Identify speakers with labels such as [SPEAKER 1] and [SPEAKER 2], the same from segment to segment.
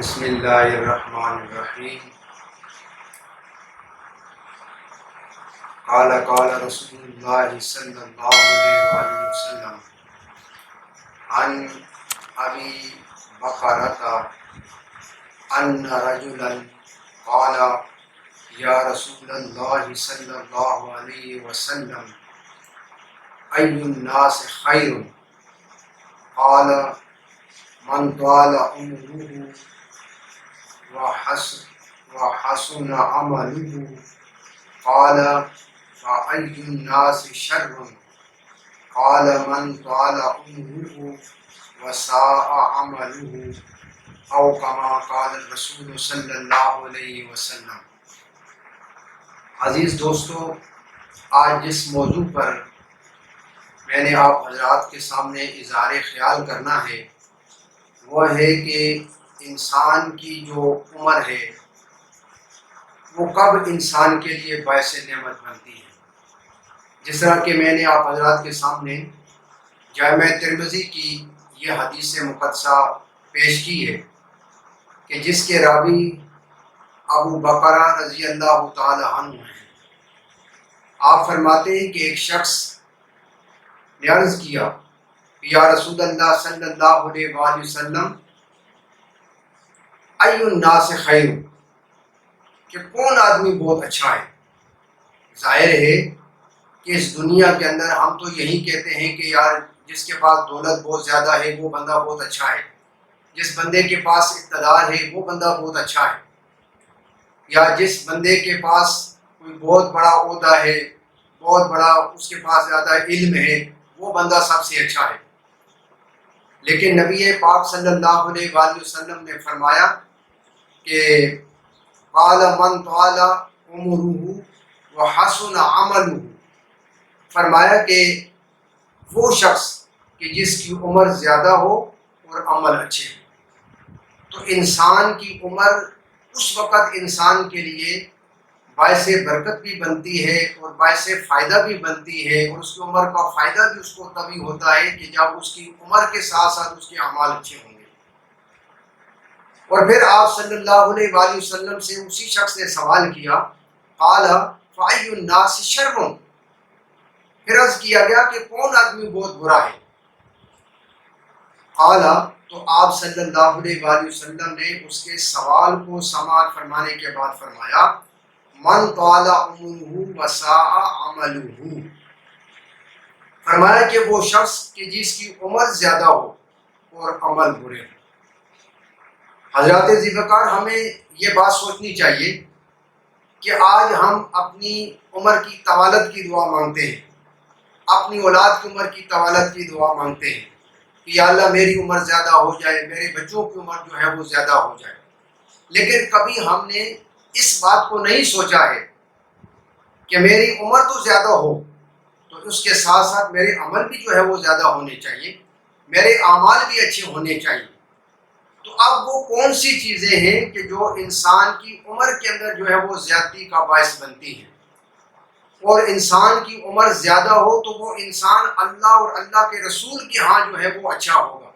[SPEAKER 1] بسم اللہ الرحمن الرحیم۔ قال رسول اللہ صلی اللہ علیہ وآلہ وسلم عن ابی بکرۃ ان رجلا قال یا رسول اللہ صلی اللہ علیہ وسلم ای الناس خیر؟ قال من طال عمره وحسن عمله قال فأي الناس شر؟ قال من طال عمره وساء عمله او كما قال الرسول صلی اللہ علیہ وسلم۔ عزیز دوستو، آج جس موضوع پر میں نے آپ حضرات کے سامنے اظہار خیال کرنا ہے وہ ہے کہ انسان کی جو عمر ہے وہ کب انسان کے لیے باعث نعمت بنتی ہے۔ جس طرح کہ میں نے آپ حضرات کے سامنے جامع ترمذی کی یہ حدیث مقدسہ پیش کی ہے کہ جس کے راوی ابو بکرہ رضی اللہ تعالی عنہ ہیں۔ آپ فرماتے ہیں کہ ایک شخص نے عرض کیا یا رسول اللہ صلی اللہ علیہ وآلہ وسلم ای الناس خیر، کہ کون آدمی بہت اچھا ہے۔ ظاہر ہے کہ اس دنیا کے اندر ہم تو یہی کہتے ہیں کہ یار جس کے پاس دولت بہت زیادہ ہے وہ بندہ بہت اچھا ہے، جس بندے کے پاس اقتدار ہے وہ بندہ بہت اچھا ہے، یا جس بندے کے پاس کوئی بہت بڑا عہدہ ہے، بہت بڑا اس کے پاس زیادہ علم ہے، وہ بندہ سب سے اچھا ہے۔ لیکن نبی پاک صلی اللہ علیہ وآلہ وسلم نے فرمایا کہ قال من طال عمره وحسن عمله، فرمایا کہ وہ شخص کہ جس کی عمر زیادہ ہو اور عمل اچھے ہو۔ تو انسان کی عمر اس وقت انسان کے لیے باعث برکت بھی بنتی ہے اور باعث فائدہ بھی بنتی ہے، اور اس کی عمر کا فائدہ بھی اس کو تبھی ہوتا ہے کہ جب اس کی عمر کے ساتھ ساتھ اس کے اعمال اچھے ہوں گے۔ اور پھر آپ صلی اللہ علیہ وآلہ وسلم سے اسی شخص نے سوال کیا قال فأی الناس شر، پھر عرض کیا گیا کہ کون آدمی بہت برا ہے۔ قال، تو آپ صلی اللہ علیہ وآلہ وسلم نے اس کے سوال کو سماعت فرمانے کے بعد فرمایا من طال عمره وساء عمله، فرمایا کہ وہ شخص کہ جس کی عمر زیادہ ہو اور عمل برے ہو۔ حضرات ذوالفقار، ہمیں یہ بات سوچنی چاہیے کہ آج ہم اپنی عمر کی طوالت کی دعا مانگتے ہیں، اپنی اولاد کی عمر کی طوالت کی دعا مانگتے ہیں کہ یا اللہ میری عمر زیادہ ہو جائے، میرے بچوں کی عمر جو ہے وہ زیادہ ہو جائے، لیکن کبھی ہم نے اس بات کو نہیں سوچا ہے کہ میری عمر تو زیادہ ہو تو اس کے ساتھ ساتھ میرے عمل بھی جو ہے وہ زیادہ ہونے چاہیے، میرے اعمال بھی اچھے ہونے چاہیے۔ تو اب وہ کون سی چیزیں ہیں کہ جو انسان کی عمر کے اندر جو ہے وہ زیادتی کا باعث بنتی ہیں، اور انسان کی عمر زیادہ ہو تو وہ انسان اللہ اور اللہ کے رسول کے ہاں جو ہے وہ اچھا ہوگا۔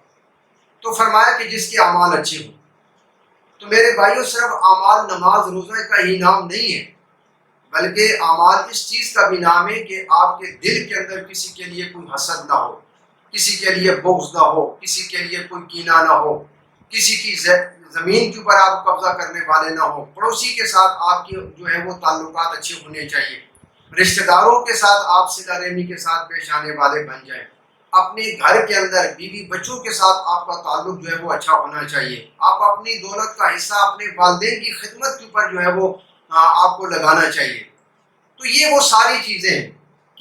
[SPEAKER 1] تو فرمایا کہ جس کے اعمال اچھے ہوں۔ تو میرے بھائیوں، صرف اعمال نماز روزہ کا ہی نام نہیں ہے، بلکہ اعمال اس چیز کا بھی نام ہے کہ آپ کے دل کے اندر کسی کے لیے کوئی حسد نہ ہو، کسی کے لیے بغض نہ ہو، کسی کے لیے کوئی کینہ نہ ہو، کسی کی زمین کے اوپر آپ قبضہ کرنے والے نہ ہو، پڑوسی کے ساتھ آپ کے جو ہے وہ تعلقات اچھے ہونے چاہیے، رشتہ داروں کے ساتھ آپ صلہ رحمی کے ساتھ پیش آنے والے بن جائیں، اپنے گھر کے اندر بیوی بچوں کے ساتھ آپ کا تعلق جو ہے وہ اچھا ہونا چاہیے، آپ اپنی دولت کا حصہ اپنے والدین کی خدمت کے اوپر جو ہے وہ آپ کو لگانا چاہیے۔ تو یہ وہ ساری چیزیں ہیں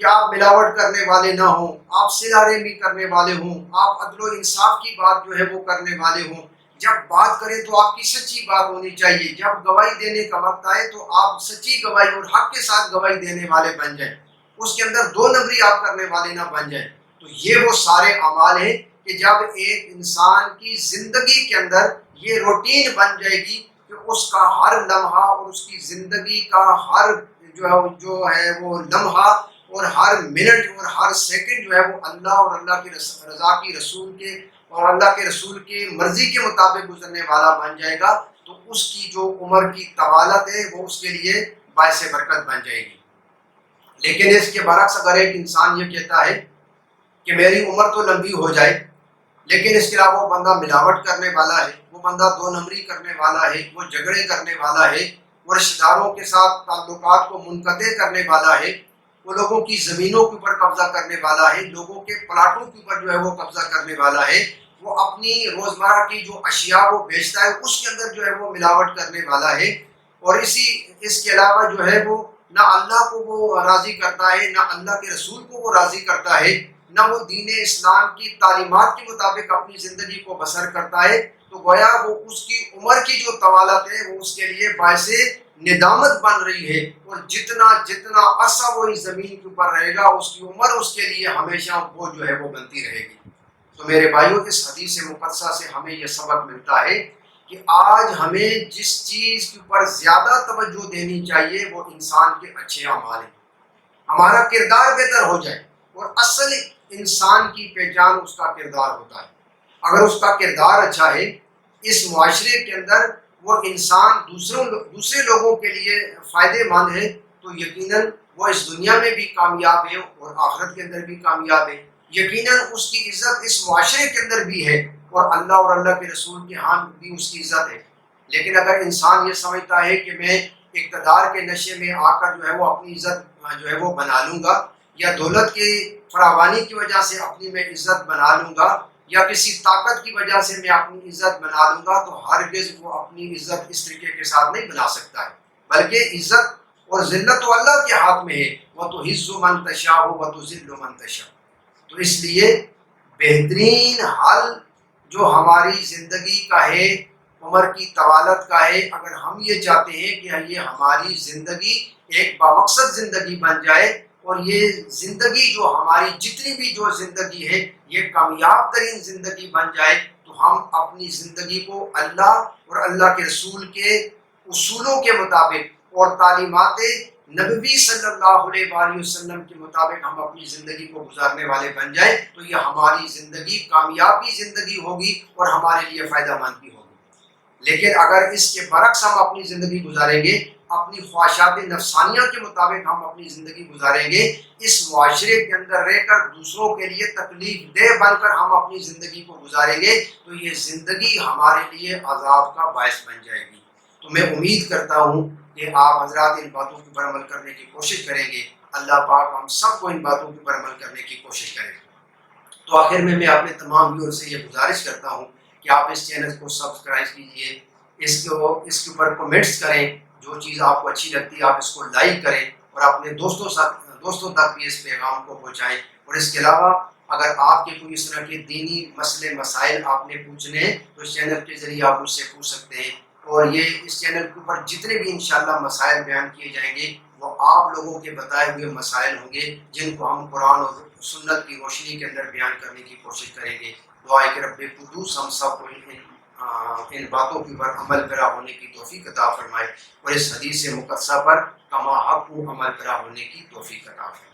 [SPEAKER 1] کہ آپ ملاوٹ کرنے والے نہ ہوں، آپ صلہ رحمی کرنے والے ہوں، آپ عدل و انصاف کی بات جو ہے وہ کرنے والے ہوں، جب بات کریں تو آپ کی سچی بات ہونی چاہیے، جب گواہی دینے کا وقت آئے تو آپ سچی گواہی اور حق کے ساتھ گواہی دینے والے بن جائیں، اس کے اندر دو نمبری آپ کرنے والے نہ بن جائیں۔ تو یہ وہ سارے اعمال ہیں کہ جب ایک انسان کی زندگی کے اندر یہ روٹین بن جائے گی کہ اس کا ہر لمحہ اور اس کی زندگی کا ہر جو ہے وہ لمحہ اور ہر منٹ اور ہر سیکنڈ جو ہے وہ اللہ اور اللہ کی رضا کی رسول کے اور اللہ کے رسول کی مرضی کے مطابق گزرنے والا بن جائے گا تو اس کی جو عمر کی طوالت ہے وہ اس کے لیے باعث برکت بن جائے گی۔ لیکن اس کے برعکس اگر ایک انسان یہ کہتا ہے کہ میری عمر تو لمبی ہو جائے لیکن اس کے علاوہ وہ بندہ ملاوٹ کرنے والا ہے، وہ بندہ دو نمبری کرنے والا ہے، وہ جھگڑے کرنے والا ہے، وہ رشتہ داروں کے ساتھ تعلقات کو منقطع کرنے والا ہے، وہ لوگوں کی زمینوں کے اوپر قبضہ کرنے والا ہے، لوگوں کے پلاٹوں کے اوپر جو ہے وہ قبضہ کرنے والا ہے، وہ اپنی روزمرہ کی جو اشیاء وہ بیچتا ہے اس کے اندر جو ہے وہ ملاوٹ کرنے والا ہے، اور اس کے علاوہ جو ہے وہ نہ اللہ کو وہ راضی کرتا ہے، نہ اللہ کے رسول کو وہ راضی کرتا ہے، نہ وہ دین اسلام کی تعلیمات کے مطابق اپنی زندگی کو بسر کرتا ہے، تو گویا وہ اس کی عمر کی جو طوالت ہے وہ اس کے لیے باعث ندامت بن رہی ہے، اور جتنا جتنا عرصہ وہ اس زمین کے اوپر رہے گا اس کی عمر اس کے لیے ہمیشہ وہ جو ہے وہ بنتی رہے گی۔ تو میرے بھائیوں، اس حدیث مقدسہ سے ہمیں یہ سبق ملتا ہے کہ آج ہمیں جس چیز کے اوپر زیادہ توجہ دینی چاہیے وہ انسان کے اچھے اعمال ہیں، ہمارا کردار بہتر ہو جائے، اور اصل انسان کی پہچان اس کا کردار ہوتا ہے۔ اگر اس کا کردار اچھا ہے اس معاشرے کے اندر، وہ انسان دوسرے لوگوں کے لیے فائدے مند ہے، تو یقیناً وہ اس دنیا میں بھی کامیاب ہے اور آخرت کے اندر بھی کامیاب ہے، یقیناً اس کی عزت اس معاشرے کے اندر بھی ہے اور اللہ کے رسول کے ہاں بھی اس کی عزت ہے۔ لیکن اگر انسان یہ سمجھتا ہے کہ میں اقتدار کے نشے میں آ کر جو ہے وہ اپنی عزت جو ہے وہ بنا لوں گا، یا دولت کی فراوانی کی وجہ سے اپنی میں عزت بنا لوں گا، یا کسی طاقت کی وجہ سے میں اپنی عزت بنا لوں گا، تو ہرگز وہ اپنی عزت اس طریقے کے ساتھ نہیں بنا سکتا ہے، بلکہ عزت اور ذلت تو اللہ کے ہاتھ میں ہے، وَتُعِزُّ مَن تَشَاءُ وَتُذِلُّ مَن تَشَاءُ۔ تو اس لیے بہترین حل جو ہماری زندگی کا ہے، عمر کی طوالت کا ہے، اگر ہم یہ چاہتے ہیں کہ یہ ہماری زندگی ایک بامقصد زندگی بن جائے، اور یہ زندگی جو ہماری جتنی بھی جو زندگی ہے یہ کامیاب ترین زندگی بن جائے، تو ہم اپنی زندگی کو اللہ اور اللہ کے رسول کے اصولوں کے مطابق اور تعلیمات نبوی صلی اللہ علیہ وآلہ وسلم کے مطابق ہم اپنی زندگی کو گزارنے والے بن جائیں، تو یہ ہماری زندگی کامیابی زندگی ہوگی اور ہمارے لیے فائدہ مند بھی ہوگی۔ لیکن اگر اس کے برعکس ہم اپنی زندگی گزاریں گے، اپنی خواہشات نفسانیہ کے مطابق ہم اپنی زندگی گزاریں گے، اس معاشرے کے اندر رہ کر دوسروں کے لیے تکلیف دہ بن کر ہم اپنی زندگی کو گزاریں گے، تو یہ زندگی ہمارے لیے عذاب کا باعث بن جائے گی۔ تو میں امید کرتا ہوں کہ آپ حضرات ان باتوں کے اوپر عمل کرنے کی کوشش کریں گے، اللہ پاک ہم سب کو ان باتوں کے اوپر عمل کرنے کی کوشش کریں گے۔ تو آخر میں اپنے تمام ویور سے یہ گزارش کرتا ہوں کہ آپ اس چینل کو سبسکرائب کیجئے، اس کے اوپر کمنٹس کریں، جو چیز آپ کو اچھی لگتی ہے آپ اس کو لائک کریں، اور اپنے دوستوں تک بھی اس پیغام کو پہنچائیں۔ اور اس کے علاوہ اگر آپ کے کوئی اس طرح کے دینی مسئلے مسائل آپ نے پوچھنے ہیں تو اس چینل کے ذریعے آپ مجھ سے پوچھ سکتے ہیں، اور یہ اس چینل کے اوپر جتنے بھی انشاءاللہ مسائل بیان کیے جائیں گے وہ آپ لوگوں کے بتائے ہوئے مسائل ہوں گے، جن کو ہم قرآن اور سنت کی روشنی کے اندر بیان کرنے کی کوشش کریں گے۔ دعا ہے کہ رب قدوس ہم سب کو ان باتوں کے اوپر عمل پیرا ہونے کی توفیق عطا فرمائے، اور اس حدیث مقدسہ پر کما حق عمل پیرا ہونے کی توفیق عطا فرمائے۔